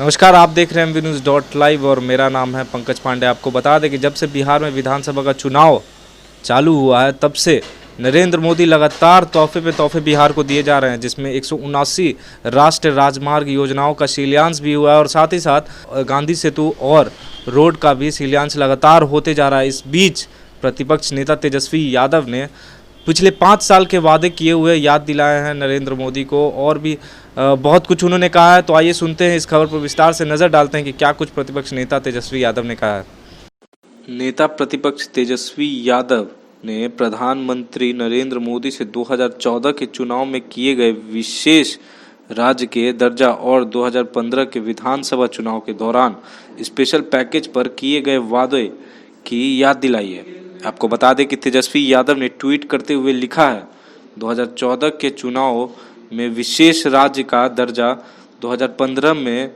नमस्कार, आप देख रहे हैं MVNews.live और मेरा नाम है पंकज पांडे। आपको बता दें कि जब से बिहार में विधानसभा का चुनाव चालू हुआ है तब से नरेंद्र मोदी लगातार तोहफे पे तोहफे बिहार को दिए जा रहे हैं, जिसमें 179 राष्ट्रीय राजमार्ग योजनाओं का शिलान्यास भी हुआ है और साथ ही साथ गांधी सेतु और रोड का भी शिलान्यास लगातार होते जा रहा है। इस बीच प्रतिपक्ष नेता तेजस्वी यादव ने पिछले 5 साल के वादे किए हुए याद दिलाए हैं नरेंद्र मोदी को और भी बहुत कुछ उन्होंने कहा है। तो आइए सुनते हैं इस खबर पर विस्तार से नज़र डालते हैं कि क्या कुछ प्रतिपक्ष नेता तेजस्वी यादव ने कहा है। नेता प्रतिपक्ष तेजस्वी यादव ने प्रधानमंत्री नरेंद्र मोदी से 2014 के चुनाव में किए गए विशेष राज्य के दर्जा और 2015 के विधानसभा चुनाव के दौरान स्पेशल पैकेज पर किए गए वादे की याद दिलाई है। आपको बता दें कि तेजस्वी यादव ने ट्वीट करते हुए लिखा है, 2014 के चुनाव में विशेष राज्य का दर्जा, 2015 में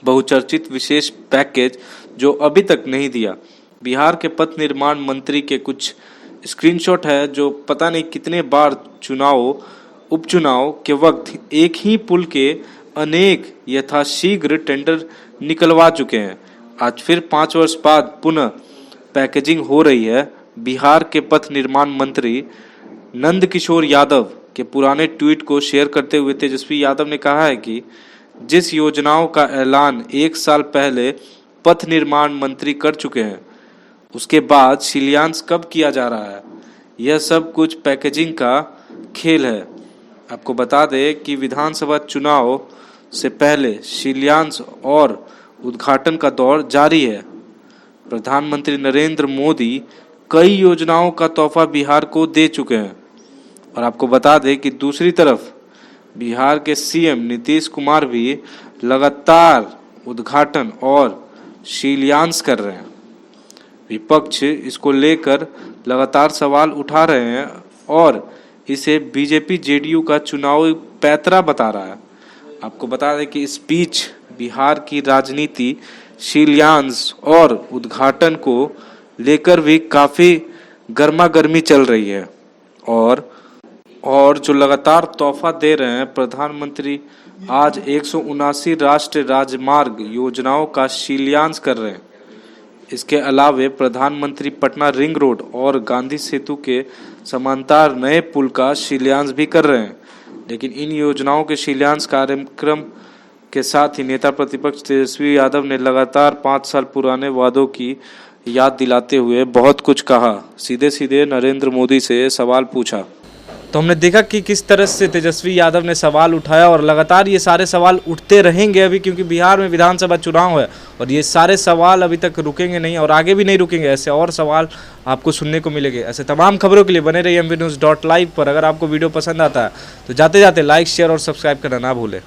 बहुचर्चित विशेष पैकेज जो अभी तक नहीं दिया। बिहार के पथ निर्माण मंत्री के कुछ स्क्रीनशॉट है जो पता नहीं कितने बार उपचुनाव के वक्त एक ही पुल के अनेक यथाशीघ्र टेंडर निकलवा चुके हैं। आज फिर 5 वर्ष बाद पुनः पैकेजिंग हो रही है। बिहार के पथ निर्माण मंत्री नंदकिशोर यादव के पुराने ट्वीट को शेयर करते हुए तेजस्वी यादव ने कहा है कि जिस योजनाओं का ऐलान 1 साल पहले पथ निर्माण मंत्री कर चुके हैं, उसके बाद शिलान्यास कब किया जा रहा है। यह सब कुछ पैकेजिंग का खेल है। आपको बता दें कि विधानसभा चुनाव से पहले शिलान्यास और उद्घाटन का दौर जारी है। प्रधानमंत्री नरेंद्र मोदी कई योजनाओं का तोहफा बिहार को दे चुके हैं और आपको बता दें कि दूसरी तरफ बिहार के सीएम नीतीश कुमार भी लगातार उद्घाटन और शिलान्यास कर रहे हैं। विपक्ष इसको लेकर लगातार सवाल उठा रहे हैं और इसे बीजेपी जेडीयू का चुनावी पैंतरा बता रहा है। आपको बता दें कि इस बीच बिहार की राजनीति शिलान्यास और उद्घाटन को लेकर भी काफ़ी गर्मा गर्मी चल रही है और जो लगातार तोहफा दे रहे हैं प्रधानमंत्री, आज 179 राष्ट्रीय राजमार्ग योजनाओं का शिलान्यास कर रहे हैं। इसके अलावे प्रधानमंत्री पटना रिंग रोड और गांधी सेतु के समांतर नए पुल का शिलान्यास भी कर रहे हैं। लेकिन इन योजनाओं के शिलान्यास कार्यक्रम के साथ ही नेता प्रतिपक्ष तेजस्वी यादव ने लगातार 5 साल पुराने वादों की याद दिलाते हुए बहुत कुछ कहा। सीधे सीधे नरेंद्र मोदी से सवाल पूछा। तो हमने देखा कि किस तरह से तेजस्वी यादव ने सवाल उठाया और लगातार ये सारे सवाल उठते रहेंगे अभी, क्योंकि बिहार में विधानसभा चुनाव है और ये सारे सवाल अभी तक रुकेंगे नहीं और आगे भी नहीं रुकेंगे। ऐसे और सवाल आपको सुनने को मिलेंगे। ऐसे तमाम खबरों के लिए बने रहिए MVNews.live पर। अगर आपको वीडियो पसंद आता है तो जाते जाते लाइक, शेयर और सब्सक्राइब करना ना भूलें।